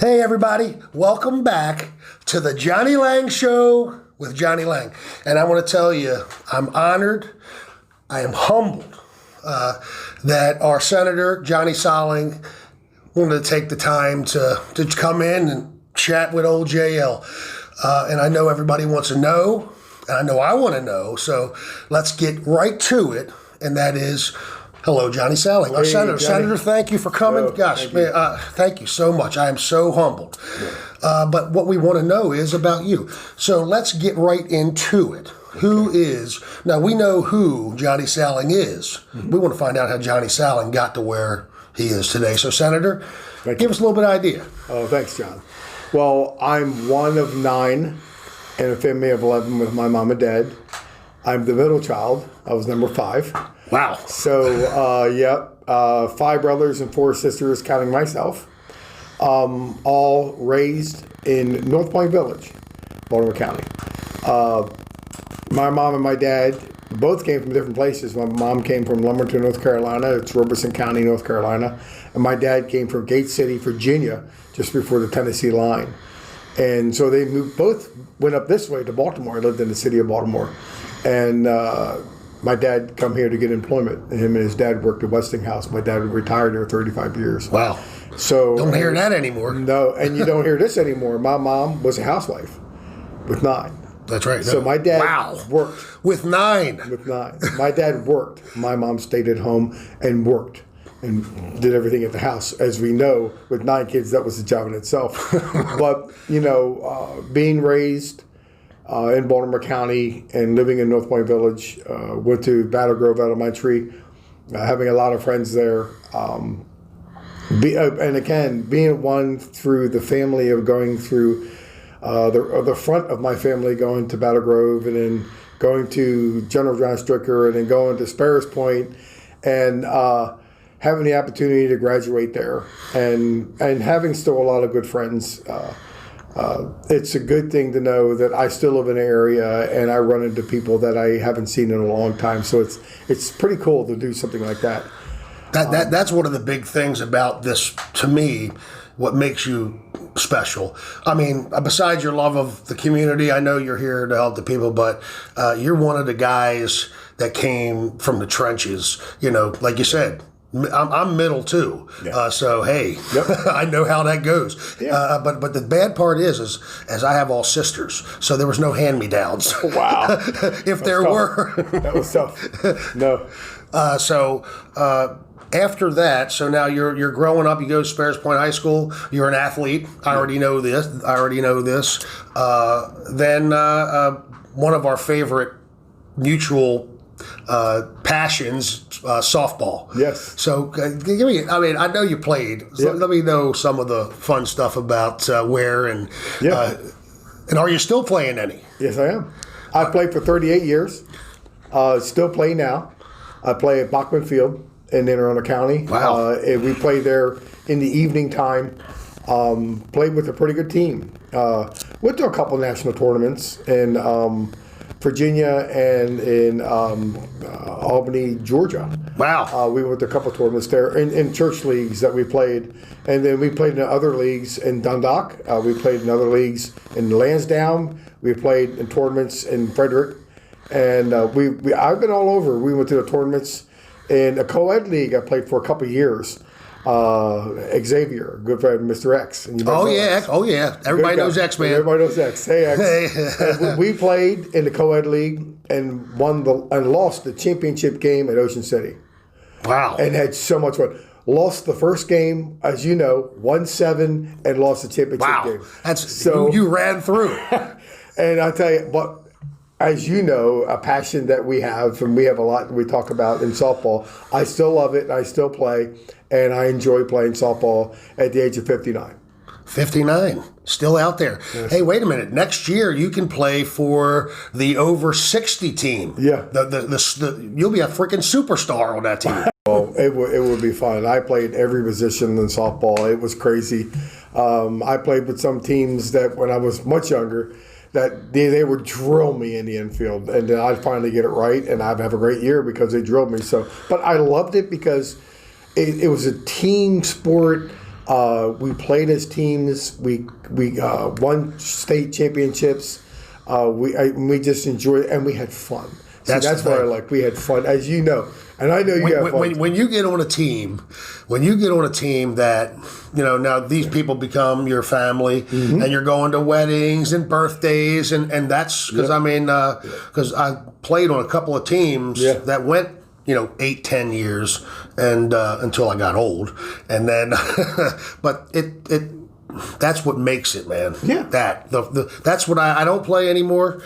Hey everybody, welcome back to the Johnny Laing Show with Johnny Laing. And I want to tell you, I'm honored, I am humbled that our Senator Johnny Salling wanted to take the time to come in and chat with old JL. And I know everybody wants to know, and I know I want to know, so let's get right to it, and that is... Hello, Johnny Salling, our Senator. Johnny. Senator, thank you for coming. Thank you so much. I am so humbled. Yeah. But what we want to know is about you. So let's get right into it. Okay. Who is, now we know who Johnny Salling is. Mm-hmm. We want to find out how Johnny Salling got to where he is today. So Senator, give us a little bit of idea. Oh, thanks, John. Well, I'm one of 9 in a family of 11 with my mom and dad. I'm the middle child. I was number 5. Wow. So, 5 brothers and 4 sisters, counting myself, all raised in North Point Village, Baltimore County. My mom and my dad both came from different places. My mom came from Lumberton, North Carolina. It's Robeson County, North Carolina. And my dad came from Gate City, Virginia, just before the Tennessee line. And so they both went up this way to Baltimore. I lived in the city of Baltimore. And my dad come here to get employment. Him and his dad worked at Westinghouse. My dad retired there 35 years. Wow. So don't hear that anymore. No, and you don't hear this anymore. My mom was a housewife with 9. That's right. So my dad worked. With 9. With 9. My dad worked. My mom stayed at home and worked and did everything at the house. As we know, with 9 kids, that was a job in itself. But, being raised in Baltimore County and living in North Point Village, went to Battle Grove Elementary, having a lot of friends there. And again, being one through the family of going through the front of my family, going to Battle Grove and then going to General John Stricker and then going to Sparrows Point and having the opportunity to graduate there and having still a lot of good friends. It's a good thing to know that I still live in an area and I run into people that I haven't seen in a long time. So it's pretty cool to do something like that. That's one of the big things about this, to me, what makes you special. I mean, besides your love of the community, I know you're here to help the people, but you're one of the guys that came from the trenches, like you said. I'm middle too, so hey, yep. I know how that goes. Yeah. But the bad part is as I have all sisters, so there was no hand-me-downs. Wow, if there were, that was tough. No. After that, so now you're growing up. You go to Sparrows Point High School. You're an athlete. I already know this. Then one of our favorite mutual passions, softball. Yes. So give me. I mean, I know you played. So let me know some of the fun stuff about where and are you still playing any? Yes, I am. I played for 38 years. Still play now. I play at Bachman Field in Anne Arundel County. Wow. And we play there in the evening time. Played with a pretty good team. Went to a couple national tournaments in Virginia and in Albany, Georgia. Wow. We went to a couple tournaments there in church leagues that we played. And then we played in other leagues in Dundalk. We played in other leagues in Lansdowne. We played in tournaments in Frederick. And I've been all over. We went to the tournaments in a co-ed league I played for a couple of years. Xavier, good friend, Mr. X. And oh yeah. Everybody knows X, man. Everybody knows X. Hey, X. We played in the co-ed league and lost the championship game at Ocean City. Wow. And had so much fun. Lost the first game, as you know, 1-7, and lost the championship game. That's so you ran through. And I tell you, but as you know, a passion that we have, and we have a lot we talk about in softball. I still love it, and I still play, and I enjoy playing softball at the age of 59. 59, still out there. Yes. Hey, wait a minute. Next year, you can play for the over 60 team. Yeah. You'll be a freaking superstar on that team. Well, it would be fun. I played every position in softball. It was crazy. I played with some teams that when I was much younger, that they would drill me in the infield, and then I'd finally get it right, and I'd have a great year because they drilled me. So, but I loved it because it was a team sport. We played as teams. We won state championships. We just enjoyed it, and we had fun. That's what I like. We had fun, as you know, and I know you have fun. When you get on a team, that now these people become your family, and you're going to weddings and birthdays, and that's because because I played on a couple of teams that went 8-10 years, and until I got old, and then but it that's what makes it, man. Yeah, that's what I don't play anymore.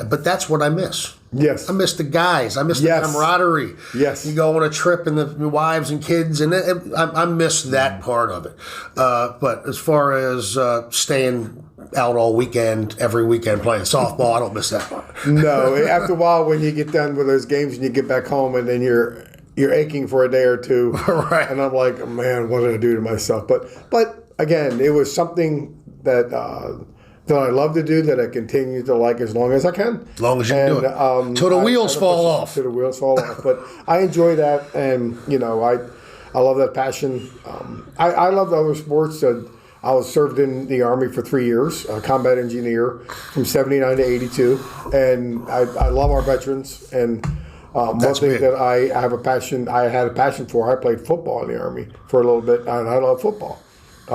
But that's what I miss. Yes. I miss the guys. I miss the camaraderie. Yes. You go on a trip and the wives and kids, and I miss that part of it. But as far as staying out all weekend, every weekend playing softball, I don't miss that part. No. After a while, when you get done with those games and you get back home, and then you're aching for a day or two. Right. And I'm like, man, what did I do to myself? But again, it was something that I love to do, that I continue to like as long as I can. As long as you do it. Till the wheels fall off. Till the wheels fall off. But I enjoy that, and, I love that passion. I love the other sports. I was served in the Army for 3 years, a combat engineer from 79 to 82. And I love our veterans. And one thing that I had a passion for, I played football in the Army for a little bit, and I love football. A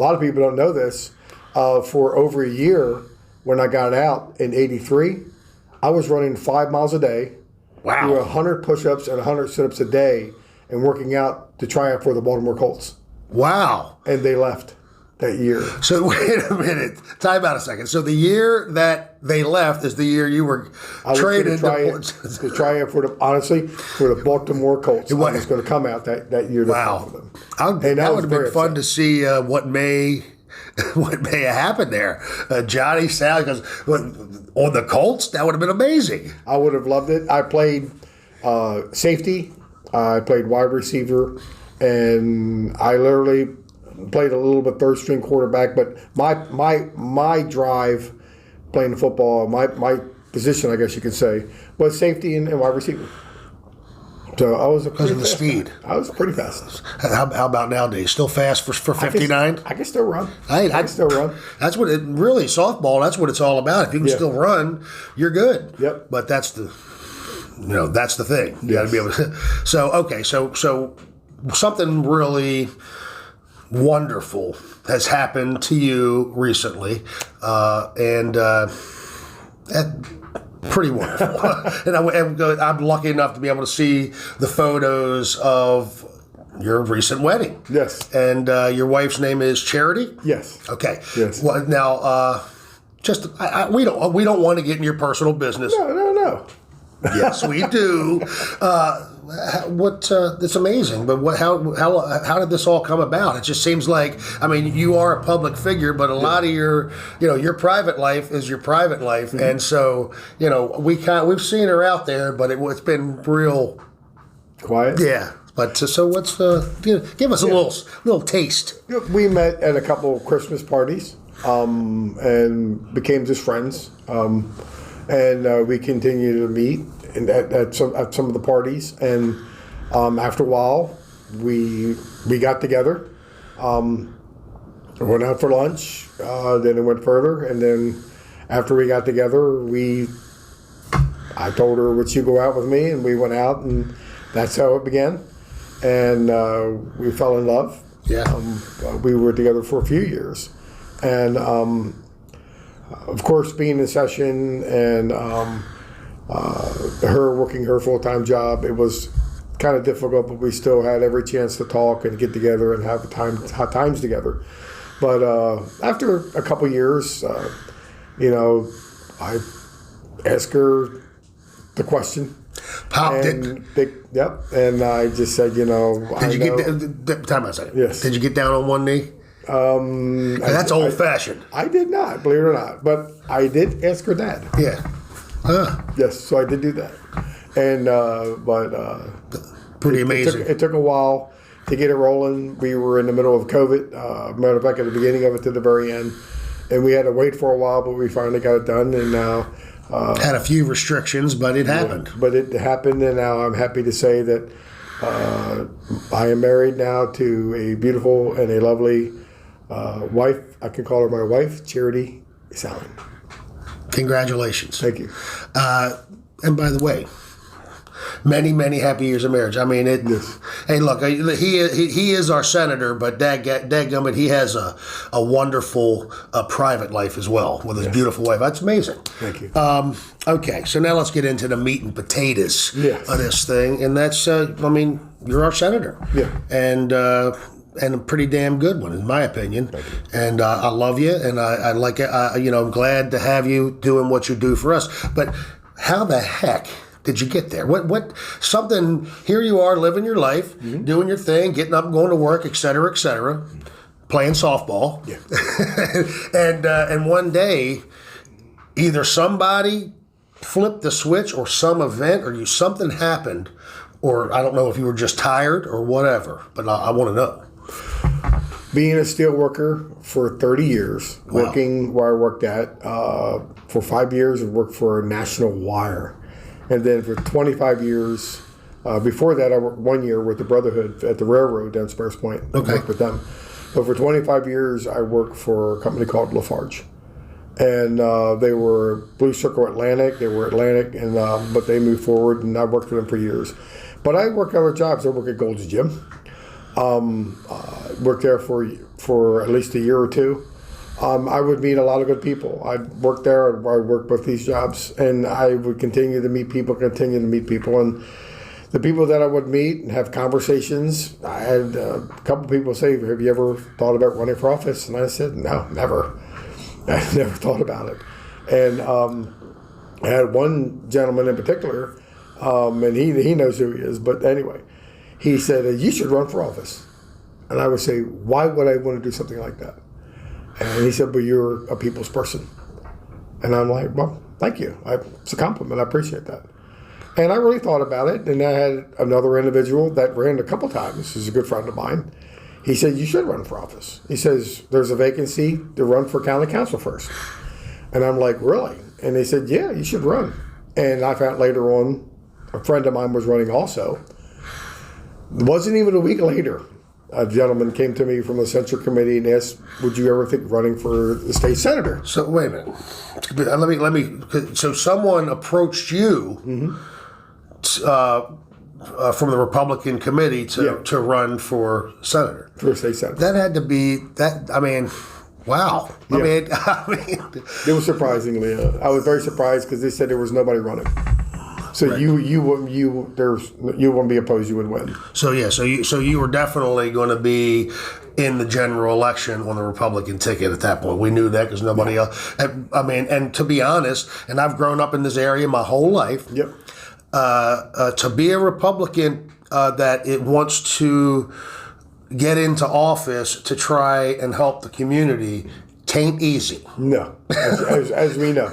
lot of people don't know this. For over a year, when I got out in 83, I was running 5 miles a day, doing 100 push-ups and 100 sit-ups a day, and working out to try out for the Baltimore Colts. Wow. And they left that year. So wait a minute. Time out a second. So the year that they left is the year you were traded to try out for the Baltimore Colts. I was going to come out that year to play for them. That would have been fun to see what may have happened there. Johnny Salling goes, on the Colts? That would have been amazing. I would have loved it. I played safety. I played wide receiver. And I literally played a little bit third string quarterback. But my drive playing football, my position, I guess you could say, was safety and wide receiver. So I was because of the speed. I was pretty fast. How about nowadays? Still fast for 59? I can still run. I can still run. That's what it really softball. That's what it's all about. If you can still run, you're good. Yep. But that's the thing. You got to be able to. So okay. So something really wonderful has happened to you recently, and. Pretty wonderful. And I'm lucky enough to be able to see the photos of your recent wedding. Yes. And your wife's name is Charity? Yes. Okay. Yes. Well, now, we don't want to get in your personal business. No. Yes, we do. It's amazing, but how did this all come about? It just seems like, you are a public figure, but a lot of your private life is your private life, and so we've seen her out there, but it's been real quiet. Yeah, but so what's give us a little taste. We met at a couple of Christmas parties, and became just friends. And we continue to meet at some of the parties. And after a while, we got together, went out for lunch, then it went further. And then after we got together, I told her, would you go out with me? And we went out, and that's how it began. And we fell in love. Yeah. We were together for a few years. And of course, being in session and her working her full-time job, it was kind of difficult, but we still had every chance to talk and get together and have times together. But after a couple years, I asked her the question. Popped and it. And I just said, Did you get time a second? Yes. Did you get down on one knee? That's old fashioned. I did not, believe it or not, but I did ask her dad. Yeah. Yes, so I did do that, and pretty amazing. It took a while to get it rolling. We were in the middle of COVID. Matter of fact, at the beginning of it to the very end, and we had to wait for a while, but we finally got it done, and now had a few restrictions, but it happened. But it happened, and now I'm happy to say that I am married now to a beautiful and a lovely wife. I can call her my wife, Charity Salling. Congratulations. Thank you. And by the way, many, many happy years of marriage. I mean, Yes. Hey, look, he is our senator, but dadgummit, he has a wonderful private life as well with his beautiful wife. That's amazing. Thank you. Okay, so now let's get into the meat and potatoes Yes. of this thing, and that's, I mean, you're our senator. Yeah. And a pretty damn good one, in my opinion. And I love you, and I like it. I'm glad to have you doing what you do for us. But how the heck did you get there? What something? Here you are living your life, doing your thing, getting up, and going to work, et cetera, playing softball. Yeah. and one day, either somebody flipped the switch, or some event, or something happened, or I don't know if you were just tired or whatever. But I want to know. Being a steel worker for 30 years, Wow. working where I worked at for 5 years, I worked for National Wire. And then for 25 years, before that, I worked 1 year with the Brotherhood at the railroad down Spurs Point. Okay. I worked with them. But for 25 years, I worked for a company called Lafarge. And they were Blue Circle Atlantic. They were Atlantic, and but they moved forward, and I worked for them for years. But I worked other jobs. I worked at Gold's Gym. Worked there for at least a year or two. I would meet a lot of good people. I worked there. I worked both these jobs, and I would continue to meet people. And the people that I would meet and have conversations, I had a couple people say, "Have you ever thought about running for office?" And I said, "No, never. I never thought about it." And I had one gentleman in particular, and he knows who he is. But anyway, he said, "You should run for office." And I would say, "Why would I want to do something like that?" And he said, "Well, you're a people's person." And I'm like, "Well, thank you. It's a compliment. I appreciate that." And I really thought about it. And I had another individual that ran a couple times. He's a good friend of mine. He said, "You should run for office." He says, "There's a vacancy to run for county council first." And I'm like, "Really?" And they said, "Yeah, you should run." And I found later on, a friend of mine was running also. It wasn't even a week later, a gentleman came to me from the Central Committee and asked, "Would you ever think of running for the state senator?" So wait a minute. Let me. So someone approached you from the Republican committee to run for senator. For state senator. That had to be that. I mean, wow. Yeah. I mean, It was surprisingly. I was very surprised because they said there was nobody running. So Right. you wouldn't be opposed. You would win. So yeah. So you were definitely going to be in the general election on the Republican ticket at that point. We knew that because nobody else. I mean, and to be honest, and I've grown up in this area my whole life. Yep. To be a Republican that it wants to get into office to try and help the community, tain't easy. No, as we know.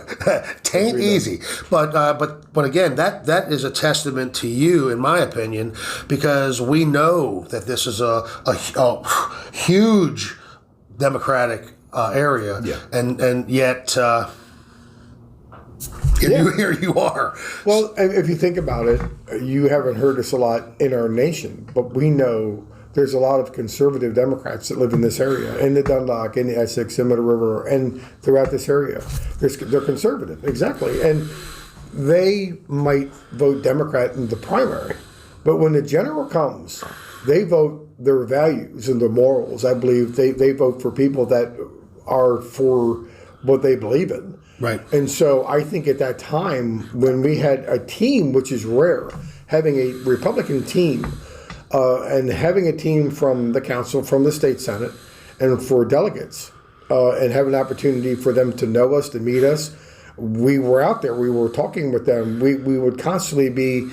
Tain't easy. But again, that is a testament to you, in my opinion, because we know that this is a huge Democratic area, Yeah. and yet. Here you are. Well, if you think about it, you haven't heard this a lot in our nation, but we know there's a lot of conservative Democrats that live in this area, in the Dundalk, in the Essex, in the River, and throughout this area. They're conservative, exactly. And they might vote Democrat in the primary, but when the general comes, they vote their values and their morals. I believe they vote for people that are for what they believe in. Right. And so I think at that time, when we had a team, which is rare, having a Republican team and having a team from the council, from the state senate, and for delegates, and have an opportunity for them to know us, to meet us, we were out there. We were talking with them. We would constantly be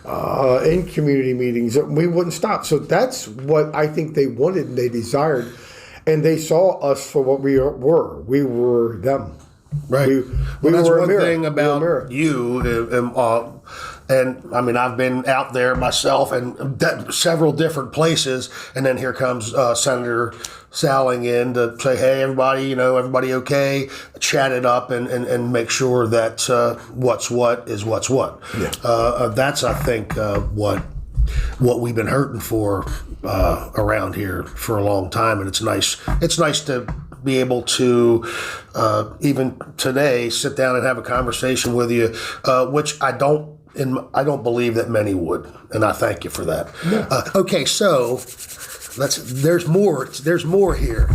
in community meetings. We wouldn't stop. So that's what I think they wanted and they desired. And they saw us for what we were. We were them. Right. We that's were a one mirror. thing We were a mirror. about you, and I mean, I've been out there myself and several different places, and then here comes Senator Salling in to say, "Hey, everybody, everybody okay?" Chat it up and make sure that what's what is what's what. Yeah. That's, I think, what what we've been hurting for around here for a long time, and it's nice. It's nice to be able to even today sit down and have a conversation with you, which I don't believe that many would, and I thank you for that. Yeah. Okay, so there's more. There's more here.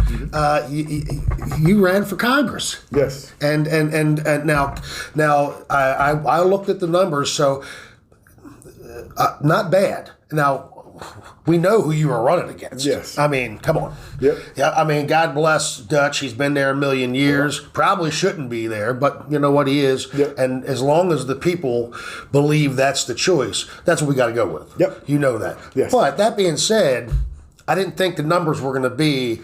You ran for Congress. Yes. And now I looked at the numbers, so not bad. Now we know who you were running against. Yes. I mean, come on. Yep. Yeah. I mean, God bless Dutch. He's been there a million years. Probably shouldn't be there, but you know what, he is. Yep. And as long as the people believe that's the choice, that's what we got to go with. Yep. You know that. Yes. But that being said, I didn't think the numbers were going to be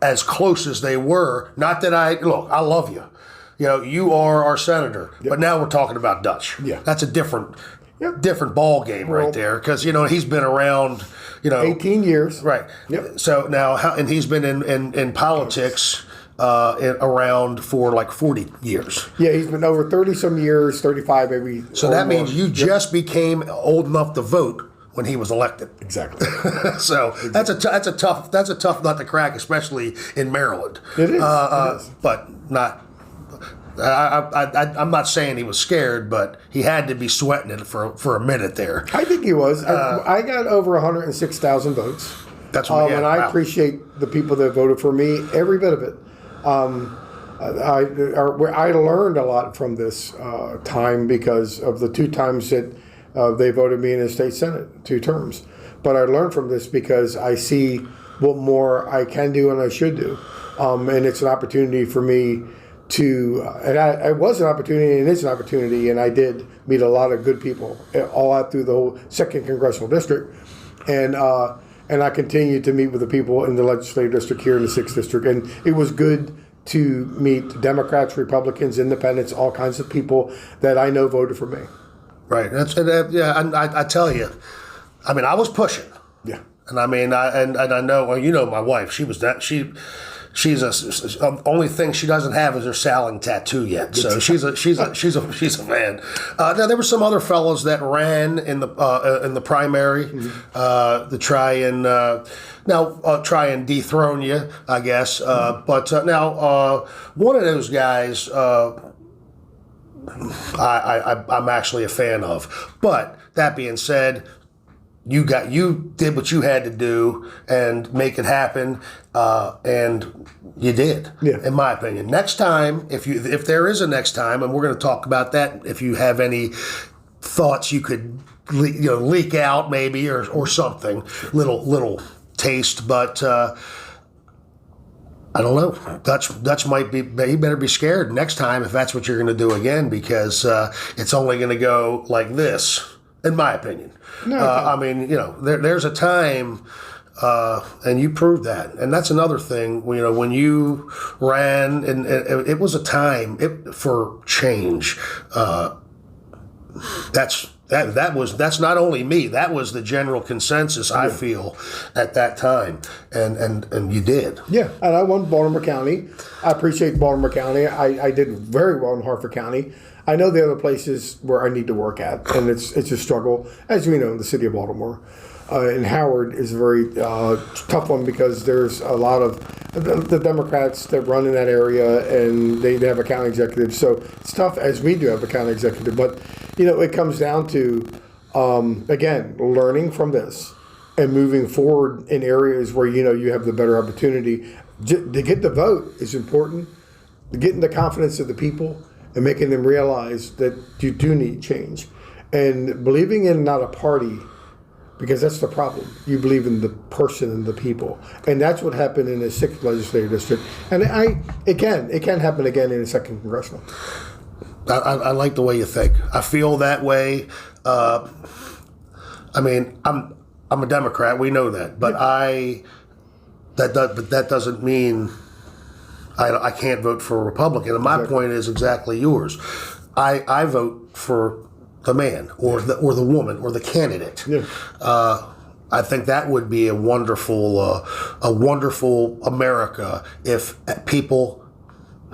as close as they were. Not that I love you. You know, you are our senator. Yep. But now we're talking about Dutch. Yeah. That's a different Yep. ball game right there, because he's been around 18 years. Right. Yep. So now, and he's been in politics around for like 40 years. Yeah, he's been over 30 some years, 35 maybe. So that means you just became old enough to vote when he was elected. Exactly. So that's a tough nut to crack, especially in Maryland. It is. It is. But not. I'm not saying he was scared, but he had to be sweating it for a minute there. I think he was. I got over 106,000 votes. That's what. And I appreciate the people that voted for me, every bit of it. I learned a lot from this time because of the 2 times that they voted me in the state senate, 2 terms. But I learned from this because I see what more I can do and I should do, and it's an opportunity for me to. It was an opportunity and it's an opportunity, and I did meet a lot of good people all out through the whole 2nd congressional district, and I continue to meet with the people in the legislative district here in the 6th district, and it was good to meet Democrats, Republicans, Independents, all kinds of people that I know voted for me. Right. I tell you, I mean, I was pushing. Yeah. And I mean, I know. Well, my wife. She's only thing she doesn't have is her Salling tattoo yet. So she's a fan. Now there were some other fellows that ran in the primary to try and dethrone you, I guess. But now one of those guys. I'm actually a fan of. But that being said, you did what you had to do and make it happen, and you did. Yeah. In my opinion. Next time, if there is a next time, and we're going to talk about that, if you have any thoughts you could leak out maybe or something, little taste, but. I don't know. Dutch might be. He better be scared next time if that's what you're going to do again, because it's only going to go like this, in my opinion. No. I mean, there's a time, and you proved that, and that's another thing. When you ran, and it was a time for change. That's not only me. That was the general consensus, I feel, at that time, and you did. Yeah, and I won Baltimore County. I appreciate Baltimore County. I did very well in Harford County. I know the other places where I need to work at, and it's a struggle, as we know, in the city of Baltimore. And Howard is a very tough one because there's a lot of the Democrats that run in that area, and they have a county executive. So it's tough, as we do have a county executive. But, it comes down to, again, learning from this and moving forward in areas where, you have the better opportunity. To get the vote is important. Getting the confidence of the people and making them realize that you do need change. And believing in not a party, because that's the problem. You believe in the person and the people. And that's what happened in the 6th legislative district. And it can happen again in the 2nd congressional. I like the way you think. I feel that way. I mean, I'm a Democrat. We know that, but that doesn't mean I can't vote for a Republican. And my point is exactly yours. I vote for the man or the woman or the candidate. Yeah. I think that would be a wonderful America if people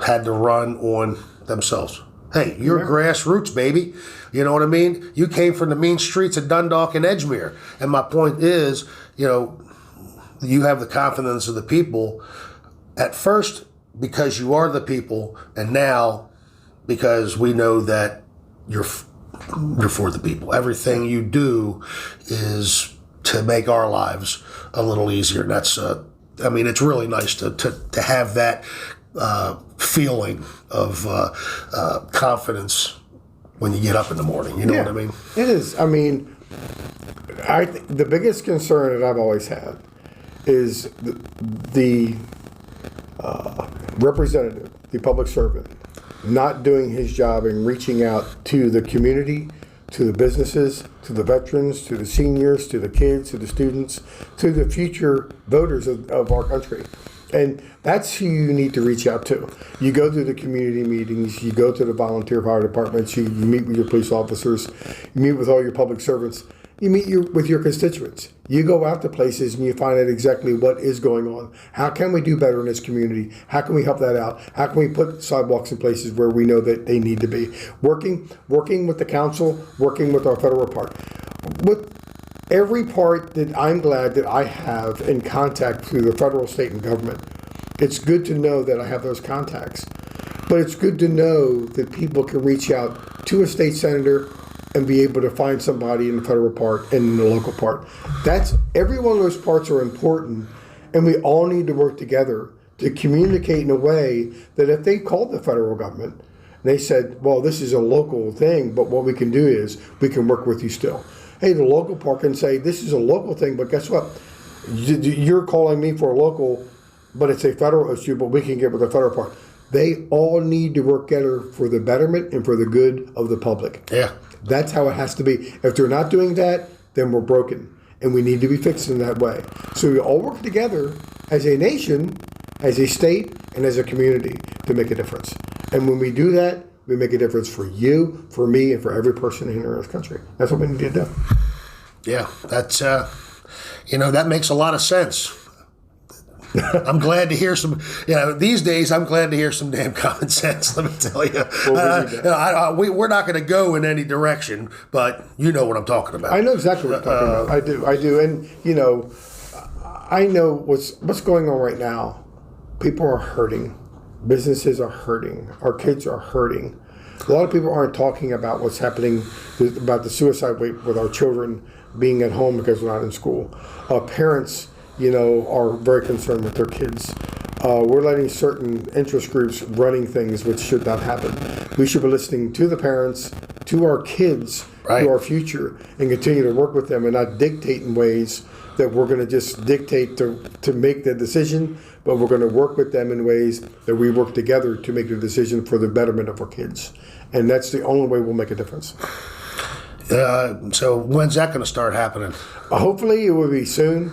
had to run on themselves. Hey, you're grassroots, baby. You know what I mean? You came from the mean streets of Dundalk and Edgemere. And my point is, you have the confidence of the people at first because you are the people, and now because we know that you're for the people. Everything you do is to make our lives a little easier. And that's, it's really nice to have that feeling of confidence when you get up in the morning. You know what I mean? It is. The biggest concern that I've always had is the representative, the public servant, not doing his job and reaching out to the community, to the businesses, to the veterans, to the seniors, to the kids, to the students, to the future voters of our country. And that's who you need to reach out to. You go to the community meetings, you go to the volunteer fire departments, you meet with your police officers, you meet with all your public servants, you meet with your constituents. You go out to places and you find out exactly what is going on. How can we do better in this community? How can we help that out? How can we put sidewalks in places where we know that they need to be? Working with the council, working with our federal part. With every part that I'm glad that I have in contact through the federal, state, and government, it's good to know that I have those contacts. But it's good to know that people can reach out to a state senator and be able to find somebody in the federal part and in the local part. Every one of those parts are important, and we all need to work together to communicate in a way that if they called the federal government and they said, well, this is a local thing, but what we can do is we can work with you still. Hey, the local part can say, this is a local thing, but guess what? You're calling me for a local, but it's a federal issue, but we can get with the federal part. They all need to work together for the betterment and for the good of the public. Yeah. That's how it has to be. If they're not doing that, then we're broken, and we need to be fixed in that way. So we all work together as a nation, as a state, and as a community to make a difference. And when we do that, we make a difference for you, for me, and for every person in this country. That's what we need to do. Yeah, that's, that makes a lot of sense. I'm glad to hear some, these days I'm glad to hear some damn common sense, let me tell you. We're not going to go in any direction, but you know what I'm talking about. I know exactly what you're talking about. I do. And, I know what's going on right now. People are hurting. Businesses are hurting. Our kids are hurting. A lot of people aren't talking about what's happening, about the suicide rate with our children being at home because they're not in school. Parents, are very concerned with their kids. We're letting certain interest groups running things which should not happen. We should be listening to the parents, to our kids, to our future, and continue to work with them and not dictate in ways that we're going to just dictate to make the decision, but we're going to work with them in ways that we work together to make the decision for the betterment of our kids. And that's the only way we'll make a difference. So when's that going to start happening? Hopefully it will be soon.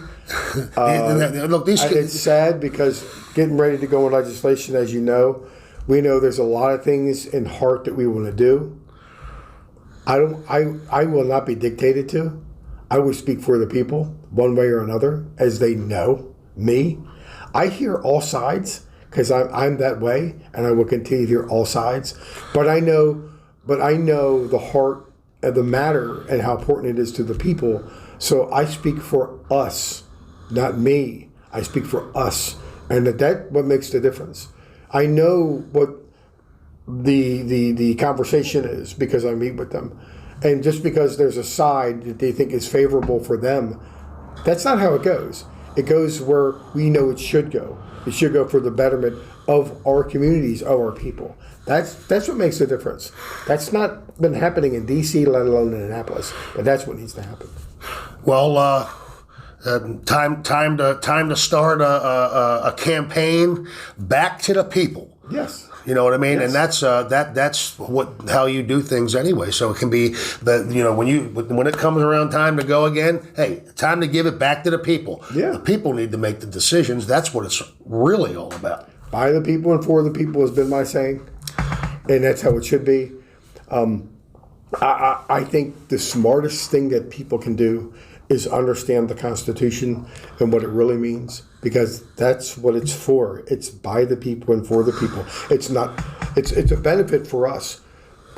Look, it's sad because getting ready to go in legislation, as you know, we know there's a lot of things in heart that we want to do. I will not be dictated to. I will speak for the people one way or another, as they know me. I hear all sides because I'm that way, and I will continue to hear all sides. But I know the heart of the matter and how important it is to the people. So I speak for us, not me. I speak for us, and that's what makes the difference. I know what the conversation is because I meet with them. And just because there's a side that they think is favorable for them, that's not how it goes. It goes where we know it should go. It should go for the betterment of our communities, of our people. That's what makes the difference. That's not been happening in D.C., let alone in Annapolis, but that's what needs to happen. Well, time to start a campaign back to the people. Yes. You know what I mean? Yes. And that's how you do things anyway. So it can be that, when it comes around time to go again, hey, time to give it back to the people. Yeah. The people need to make the decisions. That's what it's really all about. By the people and for the people has been my saying, and that's how it should be. I think the smartest thing that people can do is understand the Constitution and what it really means, because that's what it's for. It's by the people and for the people. It's a benefit for us,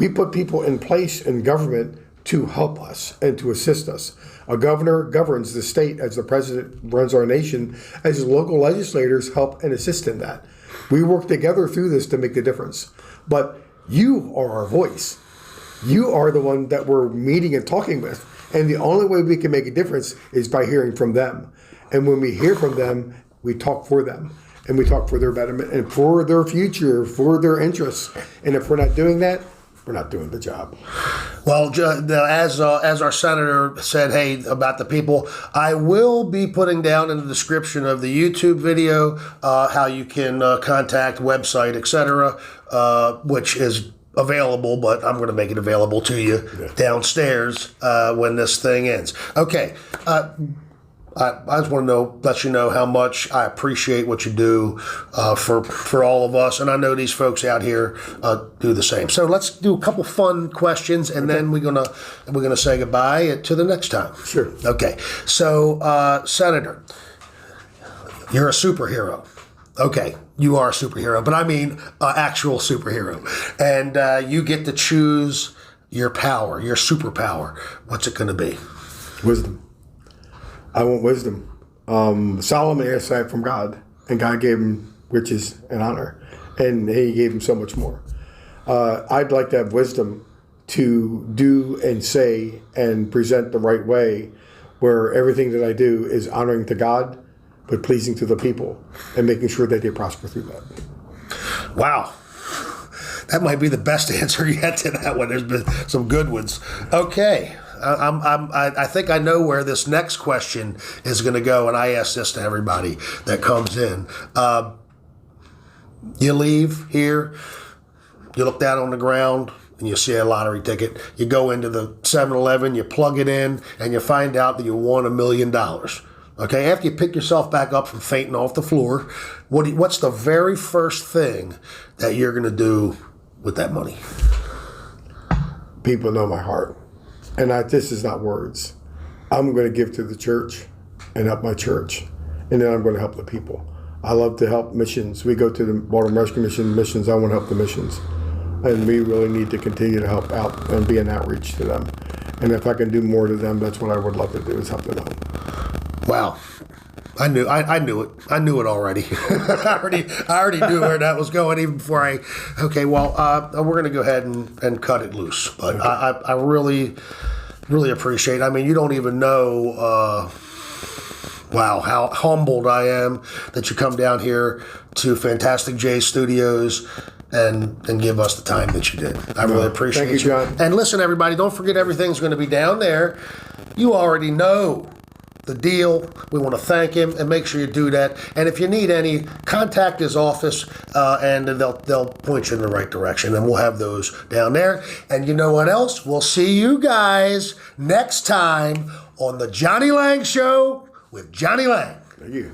We put people in place in government to help us and to assist us. A governor governs the state as the president runs our nation, as local legislators help and assist in that. We work together through this to make the difference. But you are our voice. You are the one that we're meeting and talking with. And the only way we can make a difference is by hearing from them. And when we hear from them, we talk for them. And we talk for their betterment and for their future, for their interests. And if we're not doing that, we're not doing the job. Well, as our senator said, hey, about the people, I will be putting down in the description of the YouTube video how you can contact, website, etc., which is available, but I'm going to make it available to you downstairs when this thing ends. Okay. I just want to let you know how much I appreciate what you do for all of us, and I know these folks out here do the same. So let's do a couple fun questions, and then we're gonna say goodbye to the next time. Sure. Okay. So, Senator, you're a superhero. Okay, you are a superhero, but I mean actual superhero, and you get to choose your power, your superpower. What's it going to be? Wisdom. I want wisdom. Solomon asked that from God, and God gave him riches and honor, and he gave him so much more. I'd like to have wisdom to do and say and present the right way, where everything that I do is honoring to God, but pleasing to the people, and making sure that they prosper through that. Wow. That might be the best answer yet to that one. There's been some good ones. Okay. I think I know where this next question is going to go, and I ask this to everybody that comes in. You leave here, you look down on the ground, and you see a lottery ticket. You go into the 7-Eleven, you plug it in, and you find out that you won $1 million. Okay, after you pick yourself back up from fainting off the floor, what's the very first thing that you're going to do with that money? People know my heart. And this is not words. I'm going to give to the church and help my church. And then I'm going to help the people. I love to help missions. We go to the Baltimore Rescue Mission missions. I want to help the missions. And we really need to continue to help out and be an outreach to them. And if I can do more to them, that's what I would love to do, is help them out. Wow. I knew it. I knew it already. I already knew where that was going even before okay, well, we're going to go ahead and cut it loose. But okay. I really, really appreciate it. I mean, you don't even know, wow, how humbled I am that you come down here to Fantastic J Studios and give us the time that you did. I really appreciate Thank you, John. And listen, everybody, don't forget everything's going to be down there. You already know the deal. We want to thank him and make sure you do that. And if you need any, contact his office and they'll point you in the right direction. And we'll have those down there. And you know what else? We'll see you guys next time on the Johnny Laing Show with Johnny Laing. Thank you.